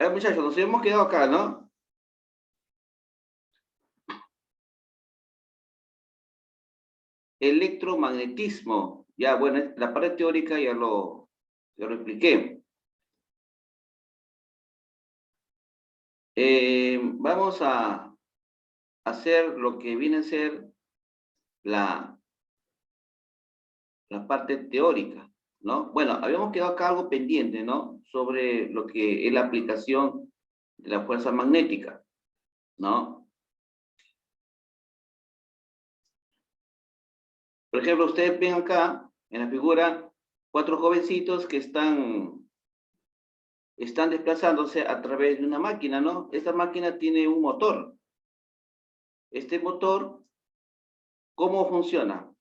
Muchachos, nos hemos quedado acá, ¿no? Electromagnetismo. Ya, bueno, la parte teórica ya lo expliqué. Vamos a hacer lo que viene a ser la parte teórica, ¿no? Bueno, habíamos quedado acá algo pendiente, ¿no? Sobre lo que es la aplicación de la fuerza magnética, ¿no? Por ejemplo, ustedes ven acá, en la figura, 4 jovencitos que están desplazándose a través de una máquina, ¿no? Esta máquina tiene un motor. Este motor, ¿cómo funciona?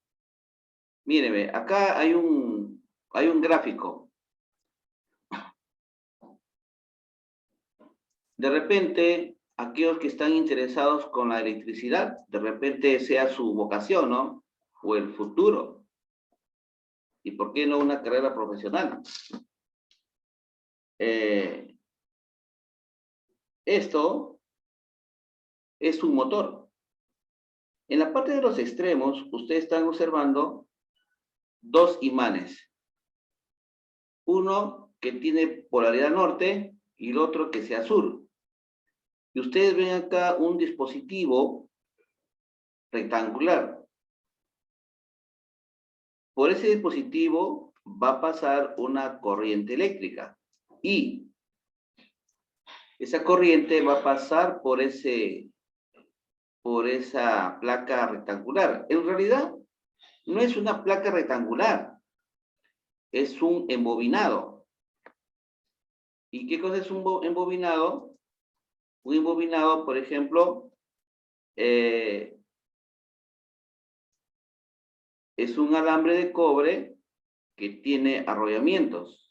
Míreme, acá hay un gráfico. De repente, aquellos que están interesados con la electricidad, de repente sea su vocación, ¿no? O el futuro. ¿Y por qué no una carrera profesional? Esto es un motor. En la parte de los extremos, ustedes están observando dos imanes. Uno que tiene polaridad norte y el otro que sea sur. Y ustedes ven acá un dispositivo rectangular. Por ese dispositivo va a pasar una corriente eléctrica y esa corriente va a pasar por esa placa rectangular. En realidad, no es una placa rectangular, es un embobinado. ¿Y qué cosa es un embobinado? Un embobinado, por ejemplo, es un alambre de cobre que tiene arrollamientos.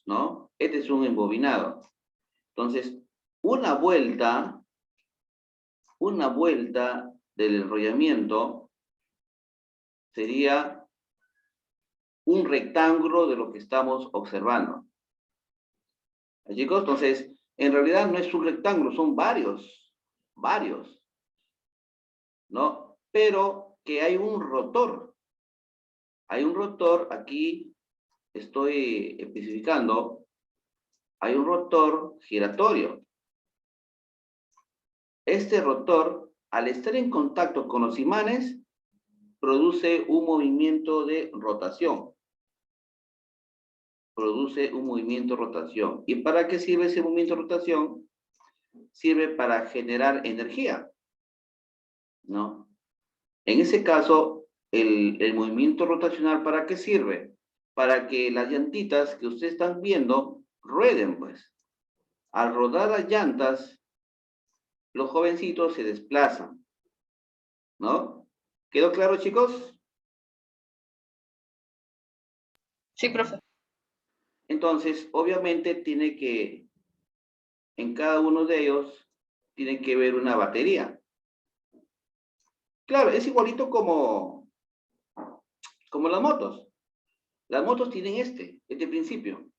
¿No? Este es un embobinado. Entonces, una vuelta del enrollamiento sería un rectángulo de lo que estamos observando. Chicos, entonces, en realidad no es un rectángulo, son varios, ¿no? Pero que hay un rotor. Hay un rotor, aquí estoy especificando, hay un rotor giratorio. Este rotor, al estar en contacto con los imanes, produce un movimiento de rotación. ¿Y para qué sirve ese movimiento de rotación? Sirve para generar energía, ¿no? En ese caso, el movimiento rotacional, ¿para qué sirve? Para que las llantitas que ustedes están viendo rueden, pues. Al rodar las llantas, los jovencitos se desplazan, ¿no? ¿Quedó claro, chicos? Sí, profe. Entonces, obviamente en cada uno de ellos, tiene que haber una batería. Claro, es igualito como las motos. Las motos tienen este principio.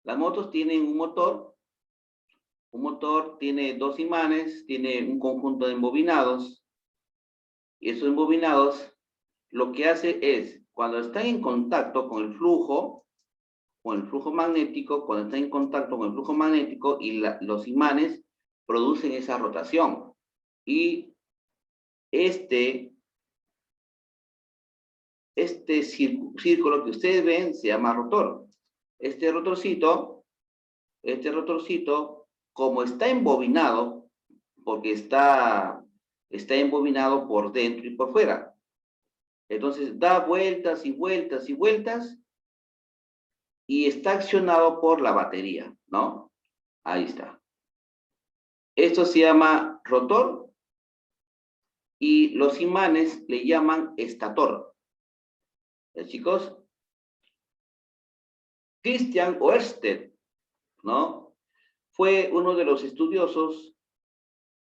Las motos tienen un motor tiene dos imanes, tiene un conjunto de embobinados, y esos embobinados lo que hace es, cuando están en contacto con el flujo magnético, y los imanes producen esa rotación. Y este círculo que ustedes ven se llama rotor. Este rotorcito, como está embobinado, porque está embobinado por dentro y por fuera, entonces da vueltas y vueltas y vueltas, y está accionado por la batería, ¿no? Ahí está. Esto se llama rotor, y los imanes le llaman estator. Chicos, Christian Ørsted, ¿no? Fue uno de los estudiosos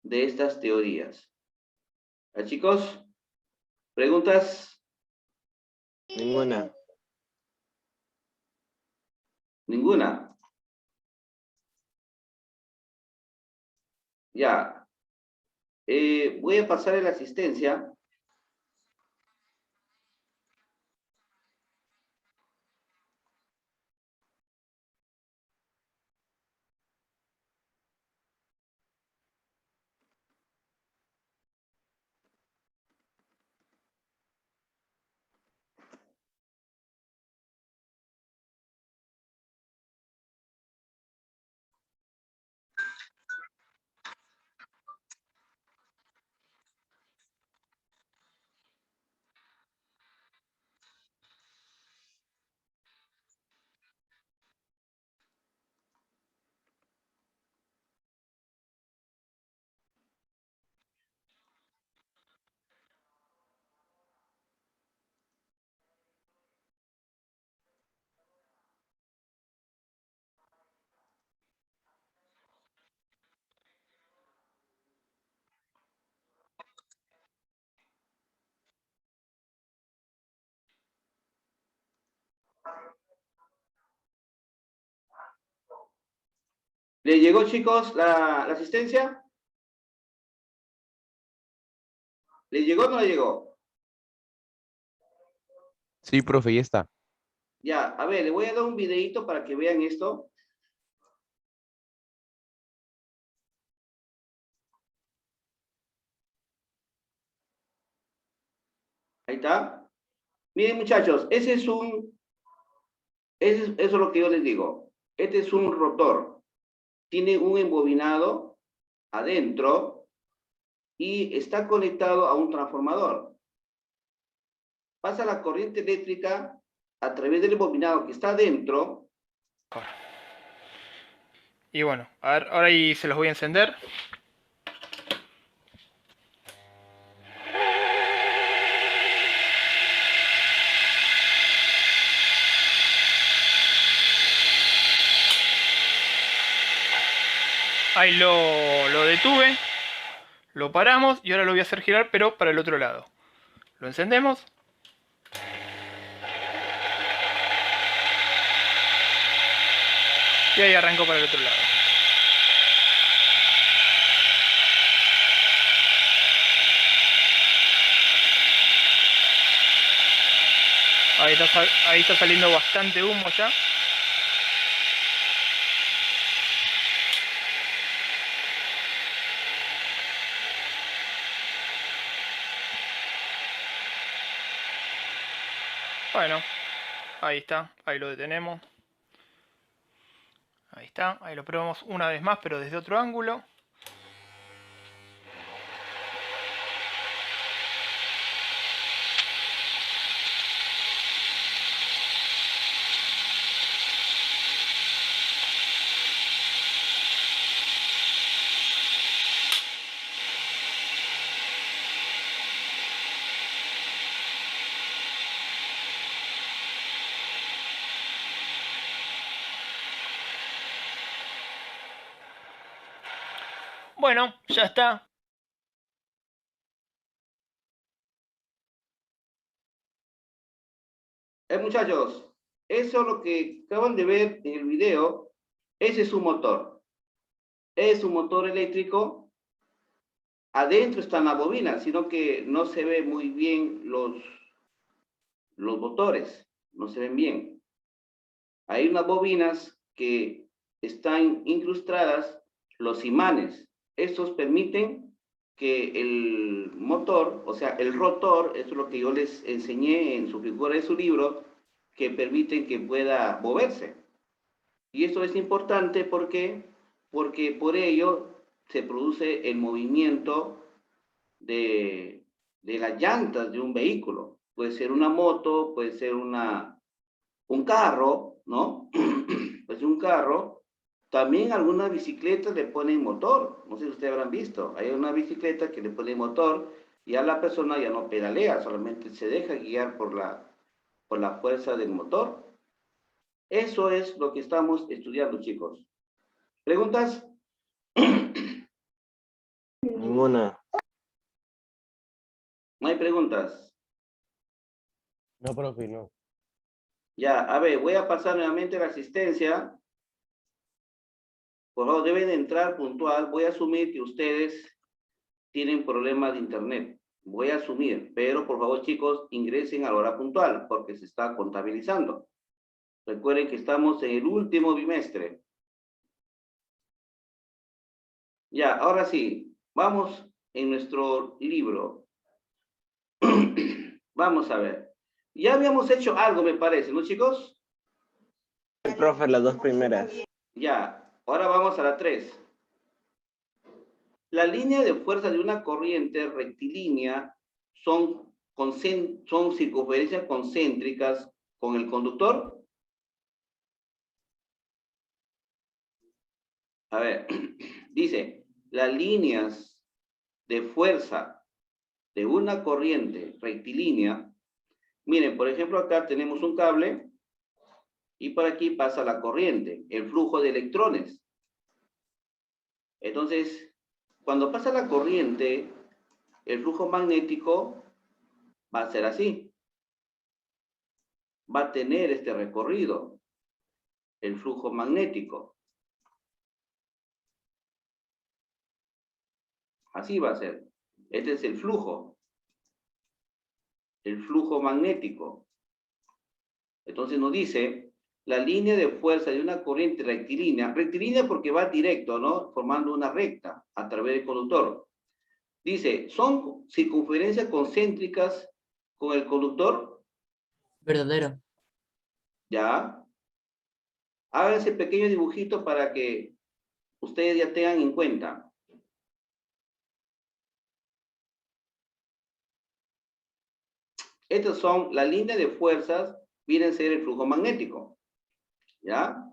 de estas teorías. Chicos, ¿preguntas? Ninguna. Ninguna. Ya. Voy a pasar la asistencia. ¿Le llegó, chicos, la asistencia? ¿Le llegó o no le llegó? Sí, profe, ya está. Ya, a ver, le voy a dar un videito para que vean esto. Ahí está. Miren, muchachos, eso es lo que yo les digo. Este es un rotor. Tiene un embobinado adentro y está conectado a un transformador. Pasa la corriente eléctrica a través del embobinado que está adentro. Y bueno, a ver, ahora ahí se los voy a encender. Ahí lo detuve, lo paramos y ahora lo voy a hacer girar, pero para el otro lado. Lo encendemos. Y ahí arrancó para el otro lado. Ahí está saliendo bastante humo ya. Bueno, ahí está, ahí lo detenemos. Ahí está, ahí lo probamos una vez más, pero desde otro ángulo. Bueno, ya está. Muchachos, eso es lo que acaban de ver en el video. Ese es un motor. Es un motor eléctrico. Adentro están las bobinas, sino que no se ve muy bien los motores. No se ven bien. Hay unas bobinas que están incrustadas los imanes. Estos permiten que el motor, o sea, el rotor, eso es lo que yo les enseñé en su figura de su libro, que permiten que pueda moverse. Y esto es importante porque por ello se produce el movimiento de las llantas de un vehículo. Puede ser una moto, puede ser un carro, ¿no? Pues un carro. También algunas bicicletas le ponen motor. No sé si ustedes habrán visto. Hay una bicicleta que le pone motor y a la persona ya no pedalea, solamente se deja guiar por la fuerza del motor. Eso es lo que estamos estudiando, chicos. ¿Preguntas? Ninguna. No hay preguntas. No, profe, no. Ya, a ver, voy a pasar nuevamente la asistencia. Por favor, deben entrar puntual. Voy a asumir que ustedes tienen problemas de internet. Voy a asumir, pero por favor, chicos, ingresen a la hora puntual, porque se está contabilizando. Recuerden que estamos en el último bimestre. Ya, ahora sí, vamos en nuestro libro. Vamos a ver. Ya habíamos hecho algo, me parece, ¿no, chicos? Sí, profe, las dos primeras. Ya, ahora vamos a la 3. La línea de fuerza de una corriente rectilínea son circunferencias concéntricas con el conductor. A ver, dice, las líneas de fuerza de una corriente rectilínea. Miren, por ejemplo, acá tenemos un cable y por aquí pasa la corriente, el flujo de electrones. Entonces, cuando pasa la corriente, el flujo magnético va a ser así. Va a tener este recorrido, el flujo magnético. Así va a ser. Este es el flujo magnético. Entonces nos dice, la línea de fuerza de una corriente rectilínea porque va directo, ¿no? Formando una recta a través del conductor. Dice, ¿son circunferencias concéntricas con el conductor? Verdadero. Ya. Hagan ese pequeño dibujito para que ustedes ya tengan en cuenta. Estas son las líneas de fuerzas, vienen a ser el flujo magnético. ¿Ya?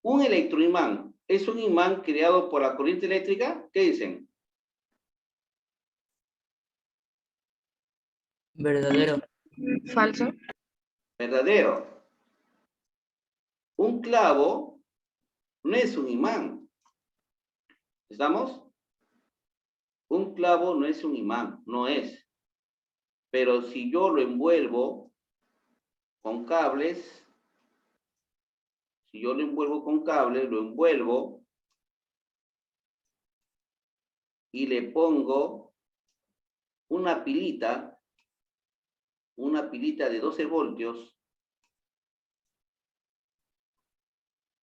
Un electroimán es un imán creado por la corriente eléctrica. ¿Qué dicen? Verdadero. Falso. Verdadero. Un clavo no es un imán. ¿Estamos? Un clavo no es un imán, no es. Pero si yo lo envuelvo con cables, lo envuelvo y le pongo una pilita de 12 voltios,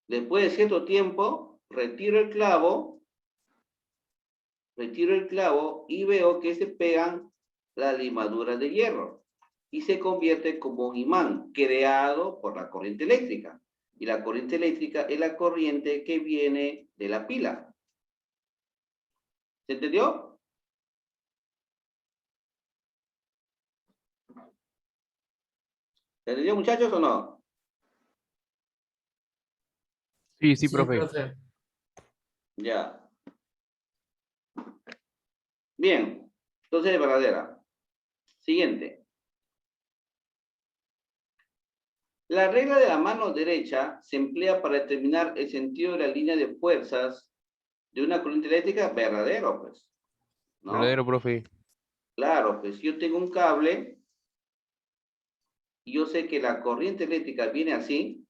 después de cierto tiempo, retiro el clavo y veo que se pegan las limaduras de hierro y se convierte como un imán creado por la corriente eléctrica. Y la corriente eléctrica es la corriente que viene de la pila. ¿Se entendió? ¿Se entendió, muchachos, o no? Sí, sí, profe. Ya. Bien. Entonces es verdadera. Siguiente. La regla de la mano derecha se emplea para determinar el sentido de la línea de fuerzas de una corriente eléctrica. Verdadero, pues. ¿No? Verdadero, profe. Claro, pues yo tengo un cable y yo sé que la corriente eléctrica viene así.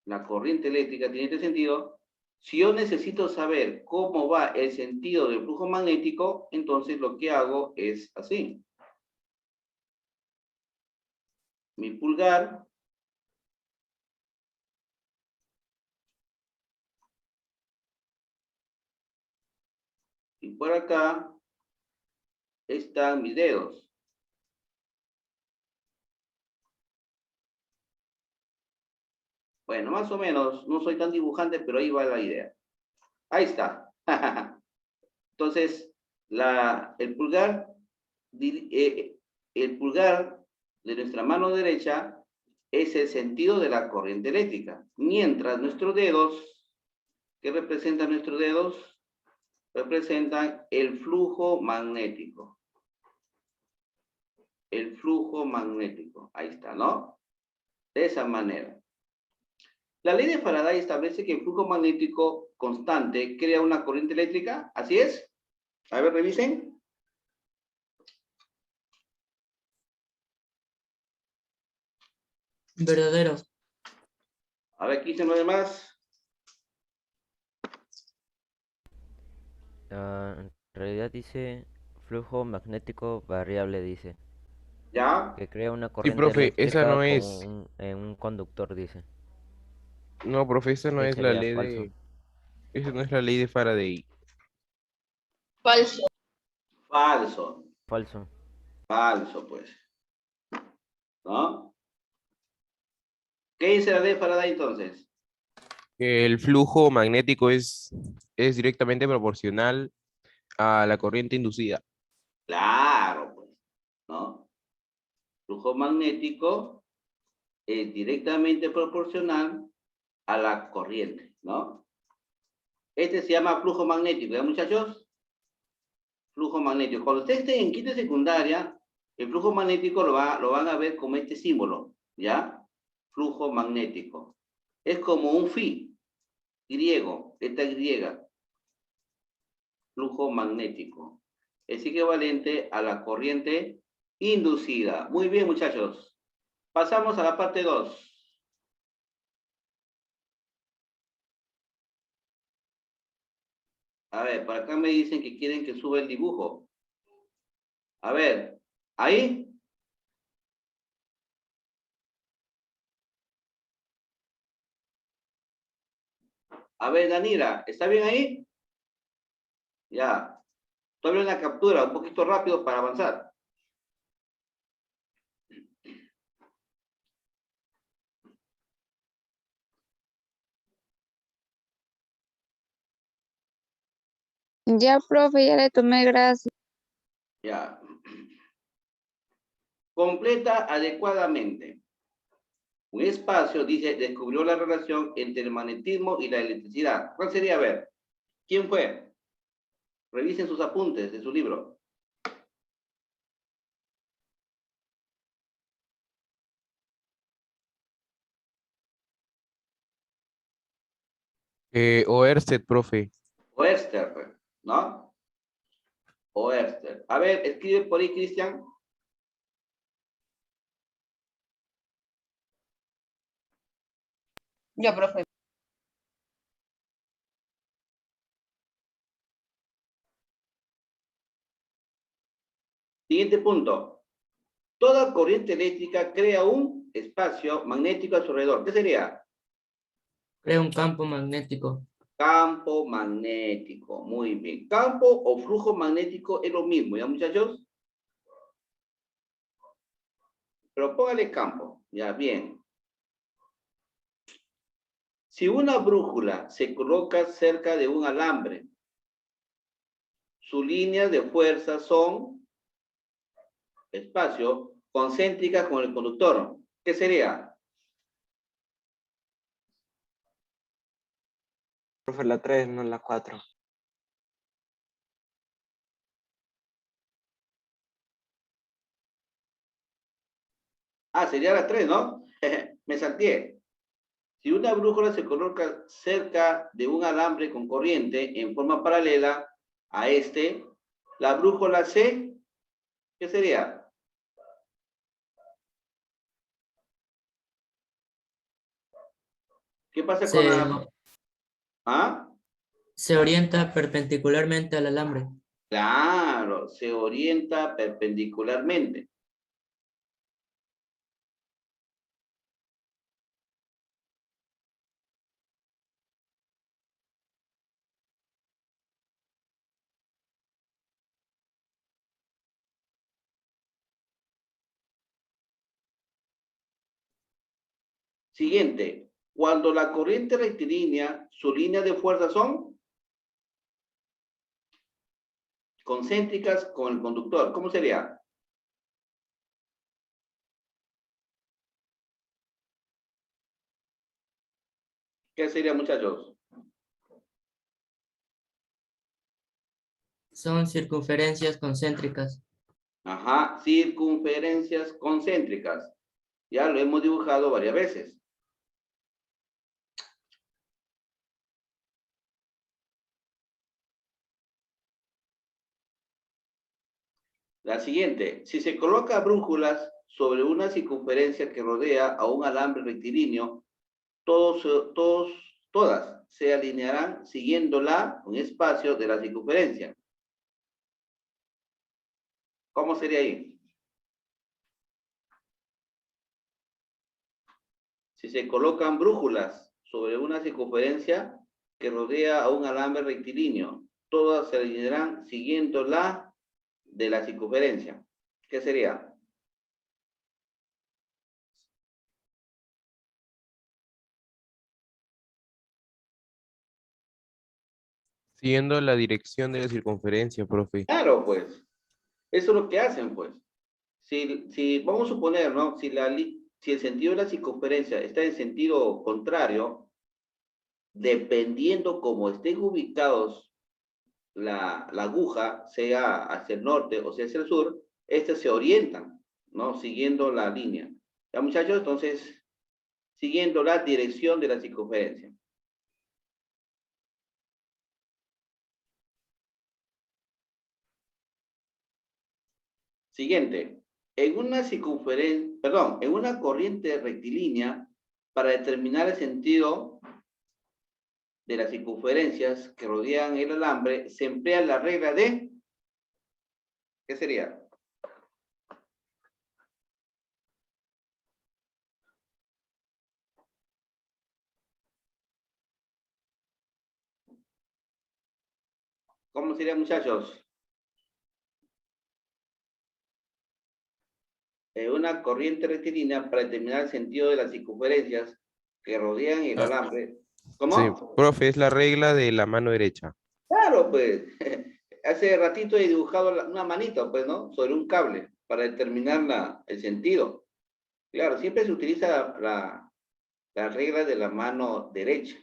La corriente eléctrica tiene este sentido. Si yo necesito saber cómo va el sentido del flujo magnético, entonces lo que hago es así. Mi pulgar y por acá están mis dedos. Bueno, más o menos, no soy tan dibujante, pero ahí va la idea. Ahí está. Entonces, el pulgar de nuestra mano derecha es el sentido de la corriente eléctrica. Mientras nuestros dedos, ¿qué representan nuestros dedos? Representan el flujo magnético. El flujo magnético. Ahí está, ¿no? De esa manera. La ley de Faraday establece que el flujo magnético constante crea una corriente eléctrica. ¿Así es? A ver, revisen. Verdadero. A ver, ¿qué dicen los demás? En realidad dice flujo magnético variable, dice. ¿Ya? Que crea una Sí, corriente profe, esa eléctrica no con es. en un conductor, dice. No, profe, esa no Que es la sería ley falso. de. Esa no es la ley de Faraday. Falso. Falso. Falso. Falso, pues. ¿No? ¿Qué dice la ley de Faraday entonces? Que el flujo magnético es directamente proporcional a la corriente inducida. Claro, pues. ¿No? Flujo magnético es directamente proporcional a la corriente, ¿no? Este se llama flujo magnético, ¿ya, muchachos? Flujo magnético. Cuando ustedes estén en quinta secundaria, el flujo magnético lo van a ver como este símbolo, ¿ya? Flujo magnético. Es como un phi griego, esta griega. Flujo magnético. Es equivalente a la corriente inducida. Muy bien, muchachos. Pasamos a la parte 2. A ver, por acá me dicen que quieren que suba el dibujo. A ver, ¿ahí? A ver, Danira, ¿está bien ahí? Ya. Todavía una captura, un poquito rápido para avanzar. Ya, profe, ya le tomé, gracias. Ya. Completa adecuadamente. Un espacio, dice, descubrió la relación entre el magnetismo y la electricidad. ¿Cuál sería? A ver, ¿quién fue? Revisen sus apuntes de su libro. Oersted, profe. Oerster, ¿no? Oerster. A ver, escribe por ahí, Cristian. Ya, profe. Siguiente punto. Toda corriente eléctrica crea un espacio magnético a su alrededor. ¿Qué sería? Crea un campo magnético. Campo magnético. Muy bien. Campo o flujo magnético es lo mismo, ¿ya, muchachos? Pero póngale campo. Ya, bien. Si una brújula se coloca cerca de un alambre, sus líneas de fuerza son espacio concéntricas con el conductor. ¿Qué sería? Profe, la 3, no la 4. Ah, sería la 3, ¿no? Me salté. Si una brújula se coloca cerca de un alambre con corriente en forma paralela a este, la brújula C, ¿qué sería? ¿Qué pasa con Se, la... ¿Ah? se orienta perpendicularmente al alambre. Claro, se orienta perpendicularmente. Siguiente, cuando la corriente rectilínea, su línea de fuerza son concéntricas con el conductor. ¿Cómo sería? ¿Qué sería, muchachos? Son circunferencias concéntricas. Ajá, circunferencias concéntricas. Ya lo hemos dibujado varias veces. La siguiente, si se coloca brújulas sobre una circunferencia que rodea a un alambre rectilíneo, todas se alinearán siguiéndola un espacio de la circunferencia. ¿Cómo sería ahí? Si se colocan brújulas sobre una circunferencia que rodea a un alambre rectilíneo, todas se alinearán siguiendo la de la circunferencia. ¿Qué sería? Siguiendo la dirección de la circunferencia, profe. Claro, pues. Eso es lo que hacen, pues. Si vamos a suponer, ¿no? Si el sentido de la circunferencia está en sentido contrario, dependiendo cómo estén ubicados la aguja, sea hacia el norte o sea hacia el sur, estas se orientan, ¿no? Siguiendo la línea. ¿Ya, muchachos? Entonces, siguiendo la dirección de la circunferencia. Siguiente. En una circunferencia, perdón, en una corriente rectilínea, para determinar el sentido de las circunferencias que rodean el alambre, se emplea la regla de, ¿qué sería? ¿Cómo sería, muchachos? Una corriente rectilínea para determinar el sentido de las circunferencias que rodean el alambre. ¿Cómo? Sí, profe, es la regla de la mano derecha. Claro, pues. Hace ratito he dibujado una manita, pues, ¿no? Sobre un cable para determinar el sentido. Claro, siempre se utiliza la regla de la mano derecha.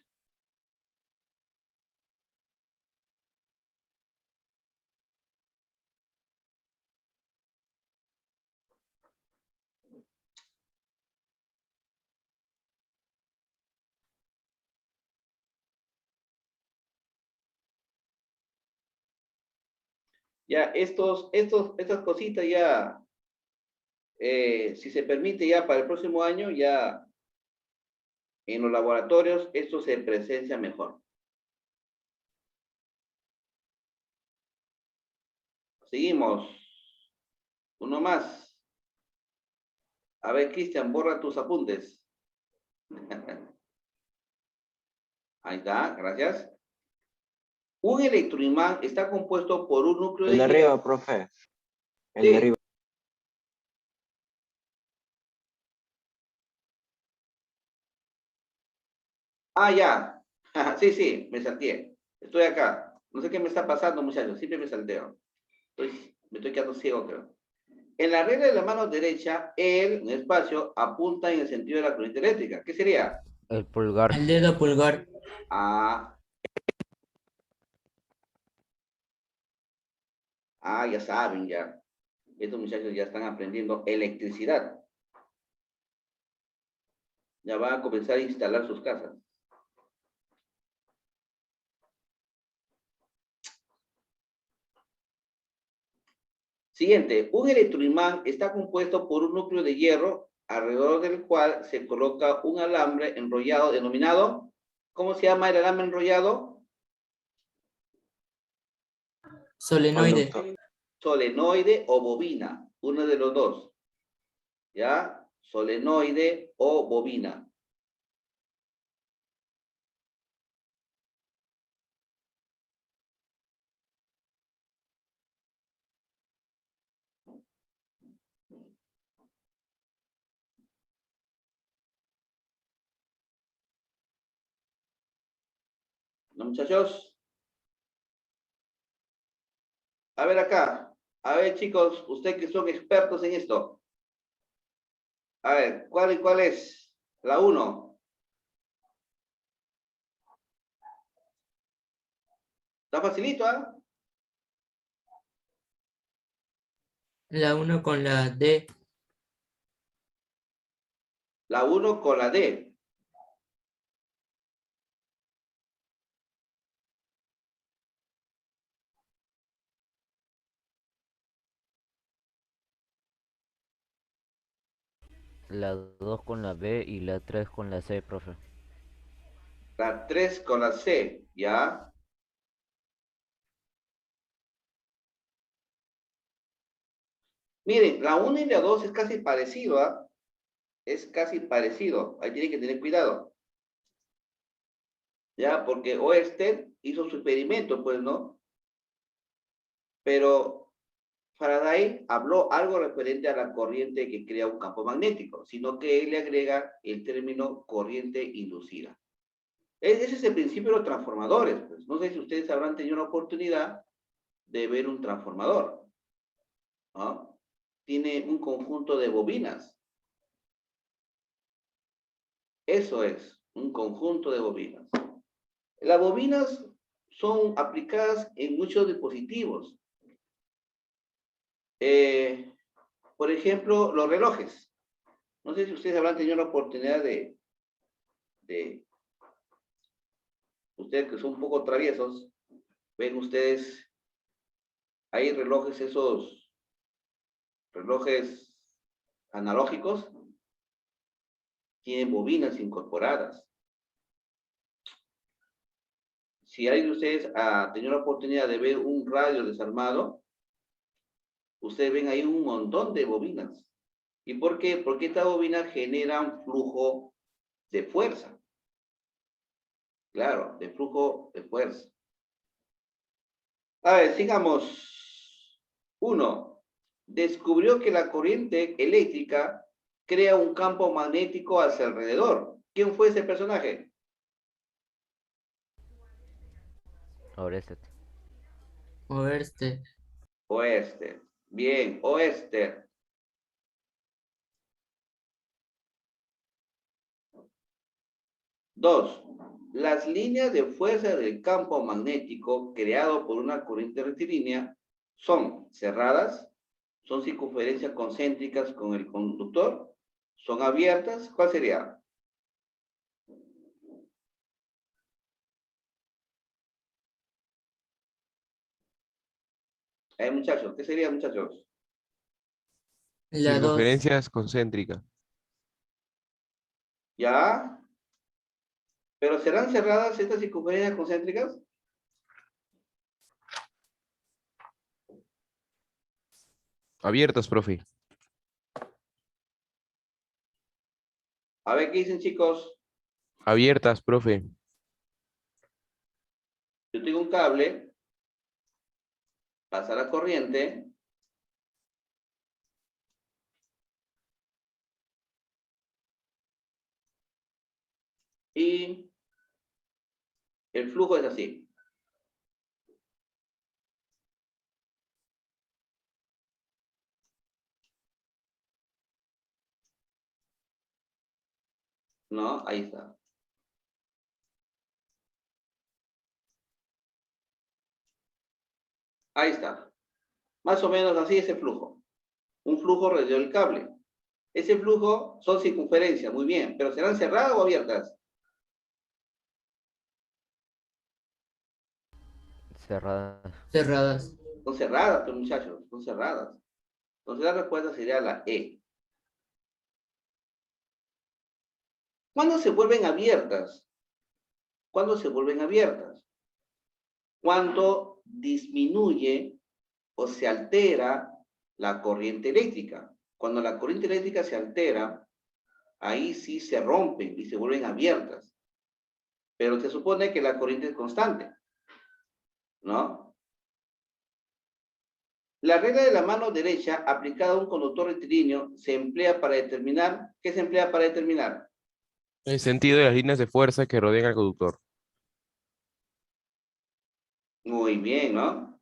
Ya, estas cositas ya, si se permite ya para el próximo año, ya en los laboratorios, esto se presencia mejor. Seguimos. Uno más. A ver, Cristian, borra tus apuntes. Ahí está, gracias. Un electroimán está compuesto por un núcleo El de de arriba, hierro. profe. El Sí. de arriba. Ah, ya. Sí, sí, me salteé. Estoy acá. No sé qué me está pasando, muchachos. Siempre me salteo. Me estoy quedando ciego, creo. En la regla de la mano derecha, un espacio, apunta en el sentido de la corriente eléctrica. ¿Qué sería? El pulgar. El dedo pulgar. Ah, ya saben, ya. Estos muchachos ya están aprendiendo electricidad. Ya van a comenzar a instalar sus casas. Siguiente, un electroimán está compuesto por un núcleo de hierro alrededor del cual se coloca un alambre enrollado denominado, ¿cómo se llama el alambre enrollado? Solenoide. Conductor. Solenoide o bobina, uno de los dos. ¿Ya? Solenoide o bobina. ¿No, muchachos? A ver acá. A ver, chicos, ustedes que son expertos en esto. A ver, ¿cuál es? La 1. Está facilito, ¿ah? La 1 con la D. La 1 con la D. La 2 con la B y la 3 con la C, profe. La 3 con la C, ¿ya? Miren, la 1 y la 2 es casi parecido, ¿ah? Es casi parecido. Ahí tienen que tener cuidado. ¿Ya? Porque Oersted hizo su experimento, pues, ¿no? Pero Faraday habló algo referente a la corriente que crea un campo magnético, sino que él le agrega el término corriente inducida. Ese es el principio de los transformadores, pues. No sé si ustedes habrán tenido la oportunidad de ver un transformador, ¿no? Tiene un conjunto de bobinas. Eso es, un conjunto de bobinas. Las bobinas son aplicadas en muchos dispositivos. Por ejemplo, los relojes. No sé si ustedes habrán tenido la oportunidad de ustedes que son un poco traviesos, ven ustedes, hay relojes, esos relojes analógicos, tienen bobinas incorporadas. Si alguien de ustedes ha tenido la oportunidad de ver un radio desarmado, ustedes ven ahí un montón de bobinas. ¿Y por qué? Porque estas bobinas generan flujo de fuerza. Claro, de flujo de fuerza. A ver, sigamos. 1. Descubrió que la corriente eléctrica crea un campo magnético a su alrededor. ¿Quién fue ese personaje? Orested. Oersted. Oeste. Bien, Oeste. 2. Las líneas de fuerza del campo magnético creado por una corriente rectilínea son cerradas, son circunferencias concéntricas con el conductor, son abiertas. ¿Cuál sería? Muchachos, ¿qué sería, muchachos? La 2. Circunferencias concéntricas. ¿Ya? ¿Pero serán cerradas estas circunferencias concéntricas? Abiertas, profe. A ver, ¿qué dicen, chicos? Abiertas, profe. Yo tengo un cable, pasa la corriente, y el flujo es así. ¿No? Ahí está. Ahí está. Más o menos así es el flujo. Un flujo alrededor del cable. Ese flujo son circunferencias, muy bien. ¿Pero serán cerradas o abiertas? Cerrada. Cerradas. Son cerradas, pues, muchachos, son cerradas. Entonces la respuesta sería la E. ¿Cuándo se vuelven abiertas? ¿Cuándo se vuelven abiertas? Cuando disminuye o se altera la corriente eléctrica. Cuando la corriente eléctrica se altera, ahí sí se rompen y se vuelven abiertas. Pero se supone que la corriente es constante, ¿no? La regla de la mano derecha aplicada a un conductor rectilíneo se emplea para determinar, ¿qué se emplea para determinar? El sentido de las líneas de fuerza que rodean al conductor. Muy bien, ¿no?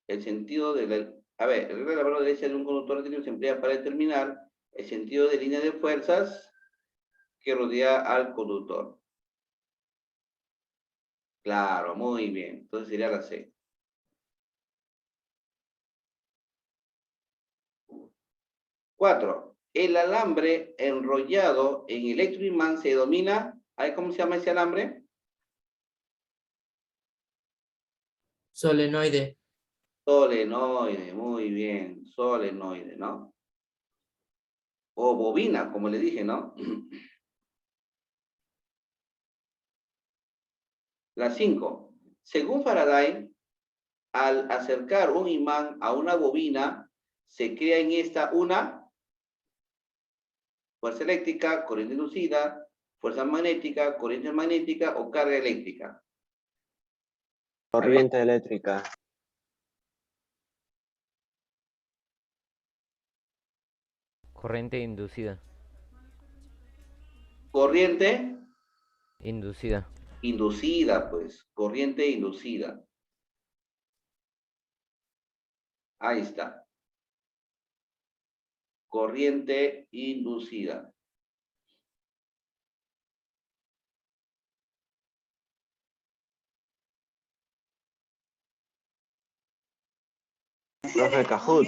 El sentido de la... A ver, la regla de la mano derecha de un conductor rectilíneo se emplea para determinar el sentido de línea de fuerzas que rodea al conductor. Claro, muy bien. Entonces sería la C. 4. El alambre enrollado en electroimán se denomina, ¿cómo se llama ese alambre? Solenoide. Solenoide, muy bien. Solenoide, ¿no? O bobina, como le dije, ¿no? La 5. Según Faraday, al acercar un imán a una bobina, se crea en esta una fuerza eléctrica, corriente inducida, fuerza magnética, corriente magnética o carga eléctrica. Corriente eléctrica. Corriente inducida. Corriente Inducida. inducida, pues. Corriente inducida. Ahí está. Corriente inducida. Profe Kahoot.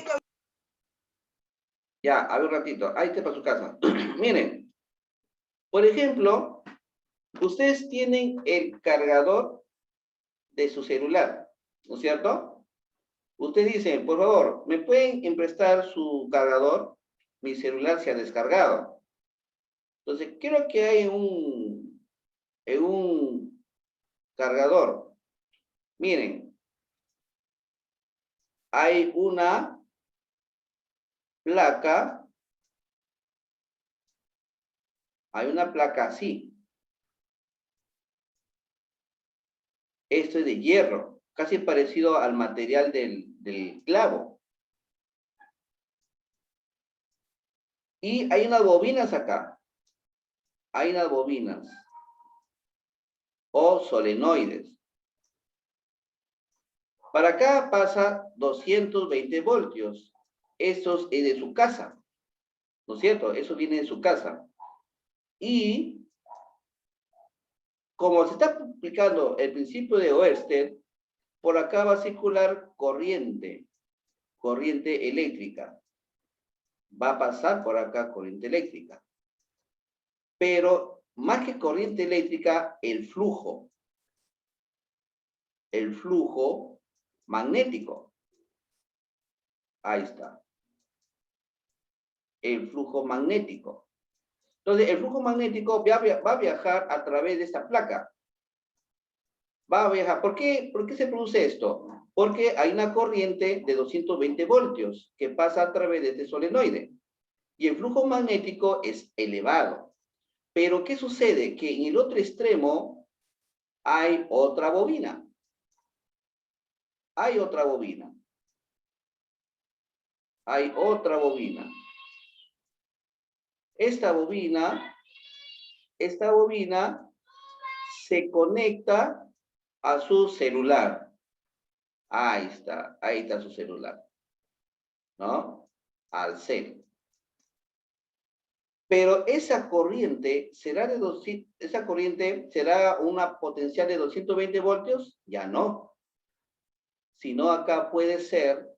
Ya, a ver un ratito. Ahí está para su casa. Miren. Por ejemplo, ustedes tienen el cargador de su celular, ¿no es cierto? Ustedes dicen, por favor, ¿me pueden prestar su cargador? Mi celular se ha descargado. Entonces, quiero que hay en un cargador. Miren, hay una placa. Hay una placa así. Esto es de hierro, casi parecido al material del clavo. Y hay unas bobinas acá. Hay unas bobinas. O solenoides. Para acá pasa 220 voltios. Eso es de su casa. ¿No es cierto? Eso viene de su casa. Y como se está aplicando el principio de Oersted, por acá va a circular corriente eléctrica. Va a pasar por acá corriente eléctrica. Pero más que corriente eléctrica, el flujo magnético. Ahí está. El flujo magnético. Entonces, el flujo magnético va a viajar a través de esta placa. Va a viajar. ¿Por qué se produce esto? Porque hay una corriente de 220 voltios que pasa a través de este solenoide. Y el flujo magnético es elevado. Pero, ¿qué sucede? Que en el otro extremo hay otra bobina. Hay otra bobina. Hay otra bobina. Esta bobina se conecta a su celular. Ahí está su celular. ¿No? Al cel. Pero esa corriente será una potencial de 220 voltios, ya no. Sino acá puede ser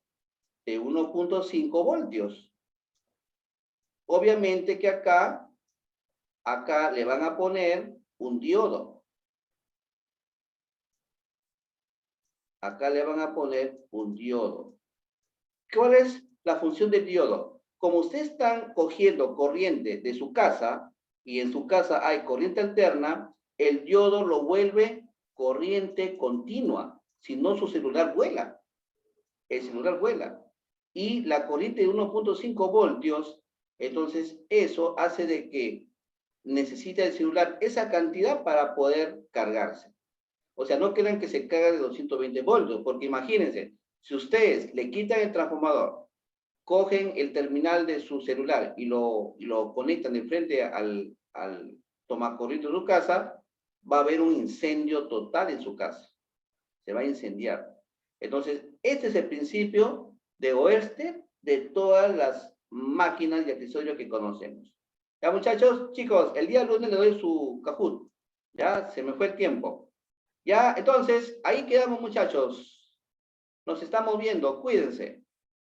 de 1.5 voltios. Obviamente que acá le van a poner un diodo. Acá le van a poner un diodo. ¿Cuál es la función del diodo? Como ustedes están cogiendo corriente de su casa, y en su casa hay corriente alterna, el diodo lo vuelve corriente continua. Si no, su celular vuela. El celular vuela. Y la corriente de 1.5 voltios, entonces eso hace de que necesita el celular esa cantidad para poder cargarse. O sea, no crean que se carga de 220 voltios, porque imagínense, si ustedes le quitan el transformador, cogen el terminal de su celular y lo conectan de frente al tomacorriente de su casa, va a haber un incendio total en su casa. Se va a incendiar. Entonces, este es el principio de Oersted de todas las máquinas y accesorios que conocemos. Ya, muchachos, chicos, el día lunes le doy su Kahoot. Ya, se me fue el tiempo. Ya, entonces, ahí quedamos, muchachos. Nos estamos viendo, cuídense.